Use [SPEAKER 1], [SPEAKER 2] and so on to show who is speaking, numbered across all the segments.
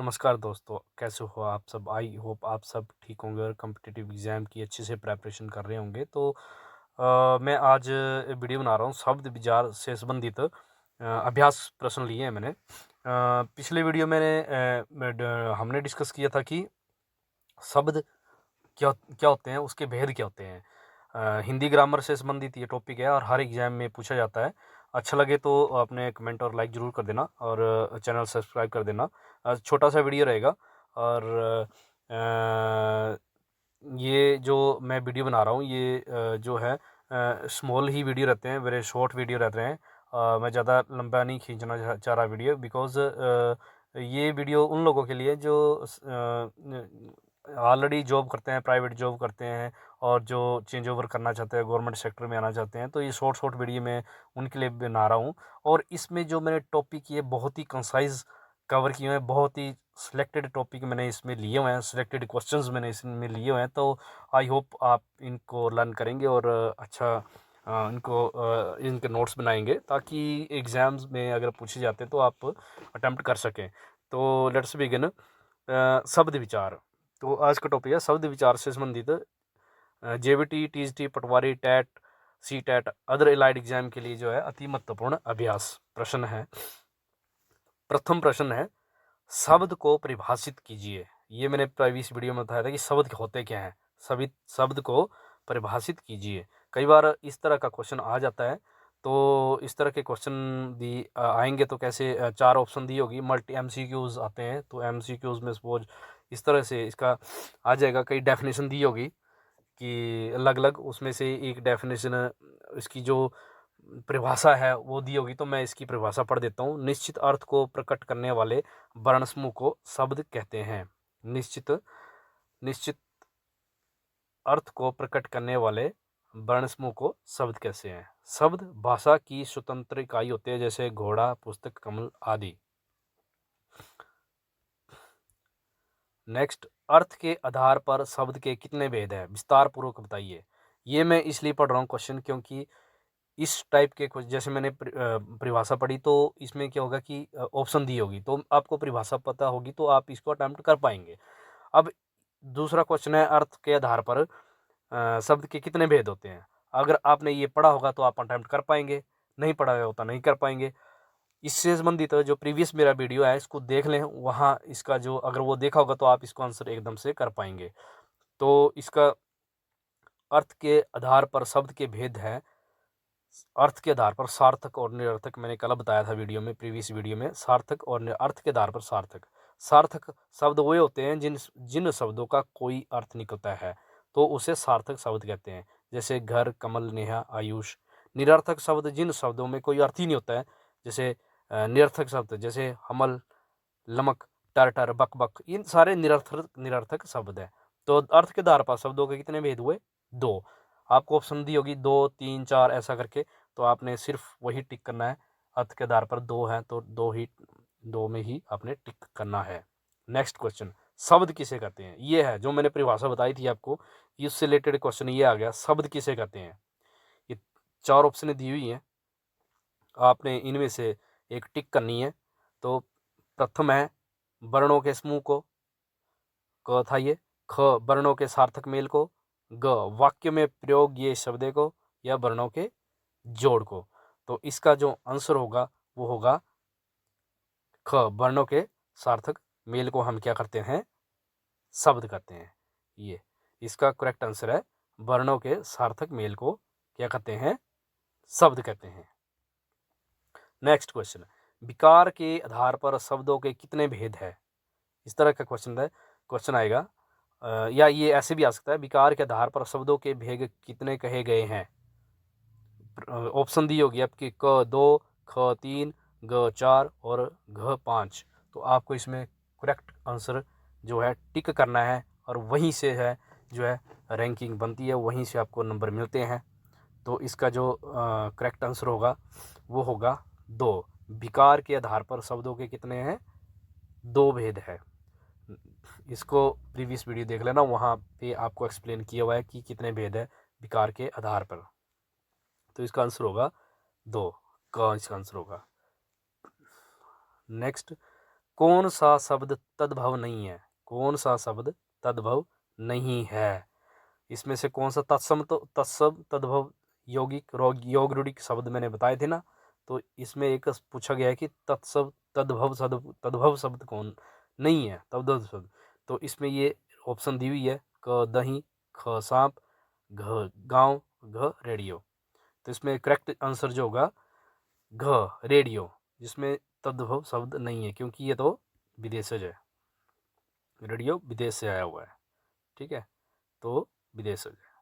[SPEAKER 1] नमस्कार दोस्तों, कैसे हो आप सब? आई होप आप सब ठीक होंगे और कॉम्पिटिटिव एग्ज़ाम की अच्छे से प्रिपरेशन कर रहे होंगे। तो मैं आज वीडियो बना रहा हूँ शब्द विचार से संबंधित अभ्यास प्रश्न लिए हैं मैंने। पिछले वीडियो हमने डिस्कस किया था कि शब्द क्या क्या होते हैं, उसके भेद क्या होते हैं। हिंदी ग्रामर से संबंधित ये टॉपिक है और हर एग्जाम में पूछा जाता है। अच्छा लगे तो अपने कमेंट और लाइक ज़रूर कर देना और चैनल सब्सक्राइब कर देना। छोटा सा वीडियो रहेगा और अ, ये जो मैं वीडियो बना रहा हूँ ये जो है स्मॉल ही वीडियो रहते हैं, वेरी शॉर्ट वीडियो रहते हैं। मैं ज़्यादा लंबा नहीं खींचना चाह रहा वीडियो, बिकॉज़ ये वीडियो उन लोगों के लिए जो ऑलरेडी जॉब करते हैं, प्राइवेट जॉब करते हैं और जो चेंज ओवर करना चाहते हैं, गवर्नमेंट सेक्टर में आना चाहते हैं। तो ये शॉर्ट शॉर्ट वीडियो मैं उनके लिए बना रहा हूँ और इसमें जो मैंने टॉपिक ये बहुत ही कंसाइज़ कवर किए हुए हैं, बहुत ही सिलेक्टेड टॉपिक मैंने इसमें लिए हुए हैं, सिलेक्टेड क्वेश्चंस मैंने इसमें लिए हुए हैं। तो आई होप आप इनको लर्न करेंगे और अच्छा इनके नोट्स बनाएंगे ताकि एग्ज़ाम्स में अगर पूछे जाते हैं तो आप अटेम्प्ट कर सकें। तो लेट्स बिगिन। शब्द विचार। तो आज का टॉपिक है शब्द विचार से संबंधित JVT, TGT, patwari, TET, C TET, other allied exam के लिए जो है अति महत्वपूर्ण अभ्यास प्रश्न है। प्रथम प्रश्न है, शब्द को परिभाषित कीजिए। ये मैंने प्रीवियस वीडियो में बताया था कि शब्द होते क्या हैं। सभी शब्द को परिभाषित कीजिए। कई बार इस तरह का क्वेश्चन आ जाता है। तो इस तरह के क्वेश्चन आएंगे तो कैसे, चार ऑप्शन दी होगी, मल्टी एमसीक्यूज आते हैं। तो एमसीक्यूज में सपोज इस तरह से इसका आ जाएगा, कई डेफिनेशन दी होगी कि अलग अलग, उसमें से एक डेफिनेशन इसकी जो परिभाषा है वो दी होगी। तो मैं इसकी परिभाषा पढ़ देता हूँ। निश्चित अर्थ को प्रकट करने वाले वर्ण समूह को शब्द कहते हैं। निश्चित निश्चित अर्थ को प्रकट करने वाले वर्ण समूह को शब्द कैसे हैं? शब्द भाषा की स्वतंत्र इकाई होते हैं, जैसे घोड़ा, पुस्तक, कमल आदि। नेक्स्ट, अर्थ के आधार पर शब्द के कितने भेद हैं? विस्तार पूर्वक बताइए। ये मैं इसलिए पढ़ रहा हूँ क्वेश्चन क्योंकि इस टाइप के जैसे मैंने परिभाषा पढ़ी तो इसमें क्या होगा कि ऑप्शन दी होगी तो आपको परिभाषा पता होगी तो आप इसको अटेम्प्ट कर पाएंगे। अब दूसरा क्वेश्चन है, अर्थ के आधार पर शब्द के कितने भेद होते हैं? अगर आपने ये पढ़ा होगा तो आप अटेम्प्ट कर पाएंगे, नहीं पढ़ा होता नहीं कर पाएंगे। इससे संबंधित जो प्रीवियस मेरा वीडियो है इसको देख लें, वहाँ इसका जो अगर वो देखा होगा तो आप इसको आंसर एकदम से कर पाएंगे। तो इसका अर्थ के आधार पर शब्द के भेद है। अर्थ के आधार पर सार्थक और निरर्थक, मैंने कल बताया था वीडियो में, प्रीवियस वीडियो में। सार्थक और अर्थ के आधार पर सार्थक। सार्थक शब्द वो होते हैं जिन जिन शब्दों का कोई अर्थ निकलता है तो उसे सार्थक शब्द कहते हैं, जैसे घर, कमल, नेहा, आयुष। निरर्थक शब्द जिन शब्दों में कोई अर्थ ही नहीं होता है, जैसे निरर्थक शब्द जैसे हमल, लमक, टर टर, बक बक, इन सारे निरर्थक निरर्थक शब्द हैं। तो अर्थ के आधार पर शब्दों के कितने भेद हुए? दो। आपको ऑप्शन दी होगी 2, 3, 4 ऐसा करके, तो आपने सिर्फ वही टिक करना है। अर्थ के आधार पर दो है तो दो में ही आपने टिक करना है। नेक्स्ट क्वेश्चन, शब्द किसे कहते हैं? ये है जो मैंने परिभाषा बताई थी आपको, इससे रिलेटेड क्वेश्चन ये आ गया, शब्द किसे कहते हैं? ये चार ऑप्शन दी हुई हैं, आपने इनमें से एक टिक करनी है। तो प्रथम है वर्णों के समूह को, क था ये। ख वर्णों के सार्थक मेल को। ग वाक्य में प्रयोग ये शब्दों को या वर्णों के जोड़ को। तो इसका जो आंसर होगा वो होगा ख, वर्णों के सार्थक मेल को हम क्या करते हैं? शब्द कहते हैं। ये इसका करेक्ट आंसर है, वर्णों के सार्थक मेल को क्या कहते हैं? शब्द कहते हैं। नेक्स्ट क्वेश्चन, विकार के आधार पर शब्दों के कितने भेद है? इस तरह का क्वेश्चन आएगा, या ये ऐसे भी आ सकता है, विकार के आधार पर शब्दों के भेद कितने कहे गए हैं? ऑप्शन दी होगी आपकी, क 2, ख 3, ग 4 और घ 5। तो आपको इसमें करेक्ट आंसर जो है टिक करना है और वहीं से है जो है रैंकिंग बनती है, वहीं से आपको नंबर मिलते हैं। तो इसका जो करेक्ट आंसर होगा वो होगा 2। विकार के आधार पर शब्दों के कितने हैं? 2 भेद है। इसको प्रीवियस वीडियो देख लेना, वहाँ पे आपको एक्सप्लेन किया हुआ है कि कितने भेद है विकार के आधार पर। तो इसका आंसर होगा 2, का इसका आंसर होगा। नेक्स्ट, कौन सा शब्द तद्भव नहीं है? कौन सा शब्द तद्भव नहीं है? इसमें से कौन सा तत्सम तो तत्सम तद्भव यौगिक योग रूढ़िक शब्द मैंने बताए थे ना, तो इसमें एक पूछा गया है कि तत्सम तद्भव शब्द कौन नहीं है, तद्भव शब्द। तो इसमें ये ऑप्शन दी हुई है, क दही, ख सांप, घ गांव, घ रेडियो। तो इसमें करेक्ट आंसर जो होगा घ रेडियो, जिसमें तद्भव शब्द नहीं है, क्योंकि ये तो विदेशज है, रेडियो विदेश से आया हुआ है, ठीक है, तो विदेशज है।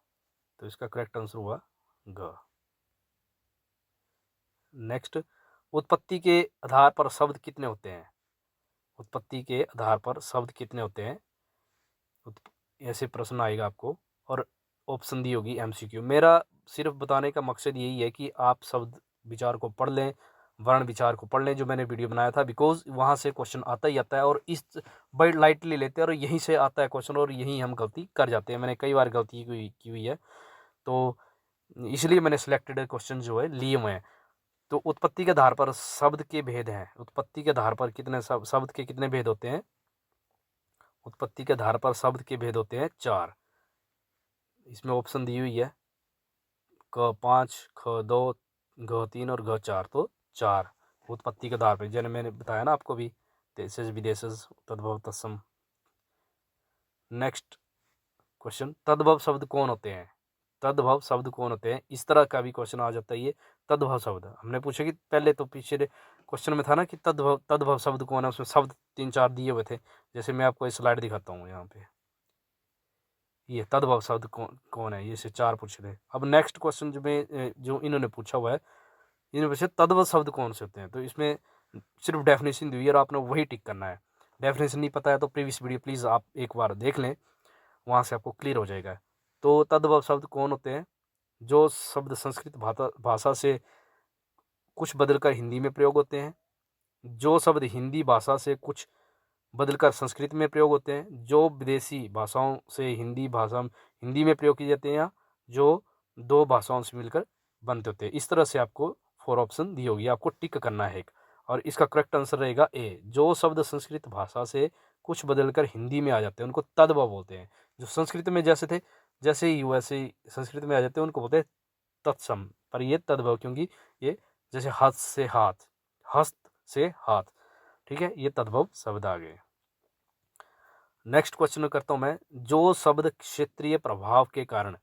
[SPEAKER 1] तो इसका करेक्ट आंसर हुआ घ। नेक्स्ट, उत्पत्ति के आधार पर शब्द कितने होते हैं? उत्पत्ति के आधार पर शब्द कितने होते हैं? ऐसे प्रश्न आएगा आपको और ऑप्शन दी होगी एमसीक्यू। मेरा सिर्फ बताने का मकसद यही है कि आप शब्द विचार को पढ़ लें, वर्ण विचार को पढ़ लें, जो मैंने वीडियो बनाया था, बिकॉज वहाँ से क्वेश्चन आता ही आता है और इस बड़ी लाइटली लेते हैं और यहीं से आता है क्वेश्चन और यहीं हम गलती कर जाते हैं। मैंने कई बार गलती की हुई है, तो इसलिए मैंने सिलेक्टेड क्वेश्चन जो है लिए हुए हैं। तो उत्पत्ति के आधार पर शब्द के भेद हैं। उत्पत्ति के आधार पर कितने शब्द के कितने भेद होते हैं? उत्पत्ति के आधार पर शब्द के भेद होते हैं 4। इसमें ऑप्शन दी हुई है, क 5, ख 2, घ 3 और घ 4। तो 4 उत्पत्ति के आधार पर, जैसे मैंने बताया ना आपको भी, देशज विदेशज तद्भव तत्सम। नेक्स्ट क्वेश्चन, तद्भव शब्द कौन होते हैं? तद्भव शब्द कौन होते हैं? इस तरह का भी क्वेश्चन आ जाता है। ये तद्भव शब्द हमने पूछा कि पहले तो पिछले क्वेश्चन में था ना कि तद्भव शब्द कौन है, उसमें शब्द 3-4 दिए हुए थे। जैसे मैं आपको स्लाइड दिखाता हूँ यहाँ पे, ये तद्भव शब्द कौन है, ये से 4 पूछे थे। अब नेक्स्ट क्वेश्चन जो इन्होंने पूछा हुआ है, इन्होंने पूछा तद्भव शब्द कौन से होते हैं। तो इसमें सिर्फ डेफिनेशन दी हुई है और आपने वही टिक करना है। डेफिनेशन नहीं पता है तो प्रीवियस वीडियो प्लीज़ आप एक बार देख लें, वहाँ से आपको क्लियर हो जाएगा। तो तद्भव शब्द कौन होते हैं? जो शब्द संस्कृत भाषा से कुछ बदलकर हिंदी में प्रयोग होते हैं, जो शब्द हिंदी भाषा से कुछ बदलकर संस्कृत में प्रयोग होते हैं, जो विदेशी भाषाओं से हिंदी में प्रयोग किए जाते हैं, या जो दो भाषाओं से मिलकर बनते होते हैं। इस तरह से आपको 4 ऑप्शन दी होगी, आपको टिक करना है एक, और इसका करेक्ट आंसर रहेगा ए। जो शब्द संस्कृत भाषा से कुछ बदलकर हिंदी में आ जाते हैं उनको तद्भव बोलते हैं। जो संस्कृत में जैसे थे जैसे ही वैसे ही संस्कृत में आ जाते हैं उनको बोलते हैं तत्सम। पर ये तद्भव, क्योंकि ये जैसे हस्त से हाथ, ठीक है, ये तद्भव शब्द आ गए। नेक्स्ट क्वेश्चन करता हूं मैं, जो शब्द क्षेत्रीय प्रभाव के कारण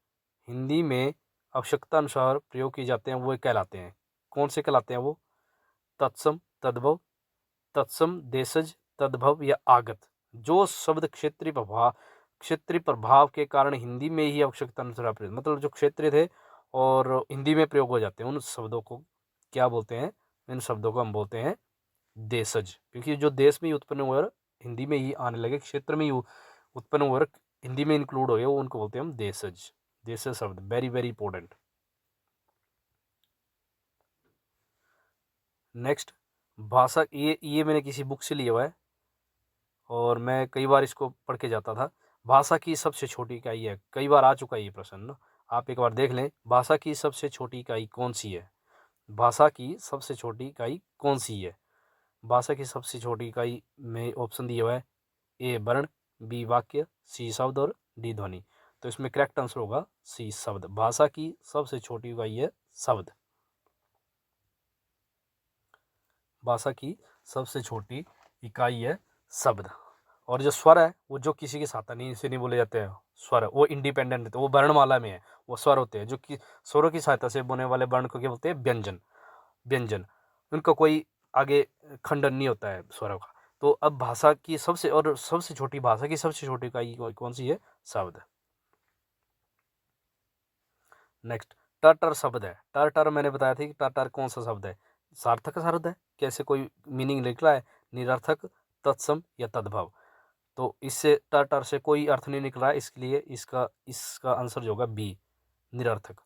[SPEAKER 1] हिंदी में आवश्यकता अनुसार प्रयोग किए जाते हैं वो कहलाते हैं, कौन से कहलाते हैं वो? तत्सम, तद्भव, तत्सम, देशज, तद्भव या आगत। जो शब्द क्षेत्रीय प्रभाव के कारण हिंदी में ही आवश्यकता अनुसार प्रयोग, मतलब जो क्षेत्रीय थे और हिंदी में प्रयोग हो जाते हैं, उन शब्दों को क्या बोलते हैं? इन शब्दों को हम बोलते हैं देशज, क्योंकि जो देश में ही उत्पन्न हुए और हिंदी में ही आने लगे, क्षेत्र में ही उत्पन्न हुए और हिंदी में इंक्लूड हो गए, वो उनको बोलते हैं हम देशज। देशज शब्द वेरी वेरी इंपॉर्टेंट। नेक्स्ट, भाषा, ये मैंने किसी बुक से लिया हुआ है और मैं कई बार इसको पढ़ के जाता था। भाषा की सबसे छोटी इकाई है, कई बार आ चुका है ये प्रश्न ना, आप एक बार देख लें। भाषा की सबसे छोटी इकाई कौन सी है? भाषा की सबसे छोटी इकाई कौन सी है? भाषा की सबसे छोटी इकाई में ऑप्शन दिया हुआ है, ए वर्ण, बी वाक्य, सी शब्द और डी ध्वनि। तो इसमें करेक्ट आंसर होगा सी शब्द। भाषा की सबसे छोटी इकाई है शब्द। भाषा की सबसे छोटी इकाई है शब्द। और जो स्वर है वो जो किसी की सहायता नहीं से नहीं बोले जाते हैं, स्वर वो इंडिपेंडेंट होते हैं, वो वर्णमाला में है, वो स्वर होते हैं। जो कि स्वरों की सहायता से बोलने वाले वर्ण को क्या बोलते हैं? व्यंजन। व्यंजन, उनका कोई आगे खंडन नहीं होता है स्वरों का। तो अब भाषा की सबसे छोटी, भाषा की सबसे छोटी इकाई कौन सी है? शब्द। नेक्स्ट, टर शब्द है। टर मैंने बताया था कि टर कौन सा शब्द है? सार्थक शब्द है, कैसे कोई मीनिंग निकला है? निरर्थक, तत्सम या तद्भव। तो इससे टर से कोई अर्थ नहीं निकला है, इसलिए इसका आंसर जो होगा बी, निरर्थक।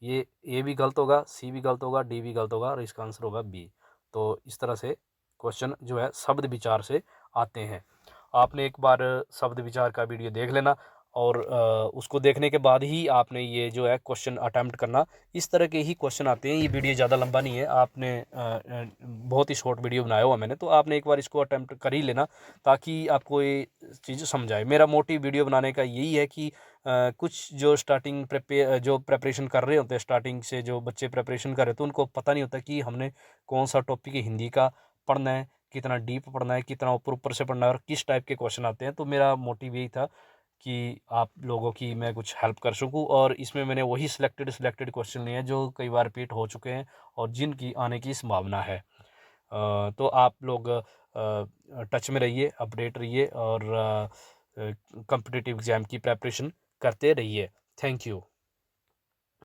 [SPEAKER 1] ये ए भी गलत होगा, सी भी गलत होगा, डी भी गलत होगा और इसका आंसर होगा बी। तो इस तरह से क्वेश्चन जो है शब्द विचार से आते हैं। आपने एक बार शब्द विचार का वीडियो देख लेना और उसको देखने के बाद ही आपने ये जो है क्वेश्चन अटेम्प्ट करना। इस तरह के ही क्वेश्चन आते हैं। ये वीडियो ज़्यादा लंबा नहीं है, आपने बहुत ही शॉर्ट वीडियो बनाया हुआ मैंने, तो आपने एक बार इसको अटेम्प्ट कर ही लेना ताकि आपको ये चीज़ समझ आए। मेरा मोटिव वीडियो बनाने का यही है कि कुछ जो स्टार्टिंग जो प्रेपरेशन कर रहे होते हैं, स्टार्टिंग से जो बच्चे प्रेपरेशन कर रहे होते हैं, उनको पता नहीं होता कि हमने कौन सा टॉपिक हिंदी का पढ़ना है, कितना डीप पढ़ना है, कितना ऊपर ऊपर से पढ़ना है और किस टाइप के क्वेश्चन आते हैं। तो मेरा मोटिव यही था कि आप लोगों की मैं कुछ हेल्प कर सकूं, और इसमें मैंने वही सिलेक्टेड क्वेश्चन लिए हैं जो कई बार रिपीट हो चुके हैं और जिनकी आने की संभावना है। तो आप लोग टच में रहिए, अपडेट रहिए और कॉम्पिटिटिव एग्ज़ाम की प्रेपरेशन करते रहिए। Thank you.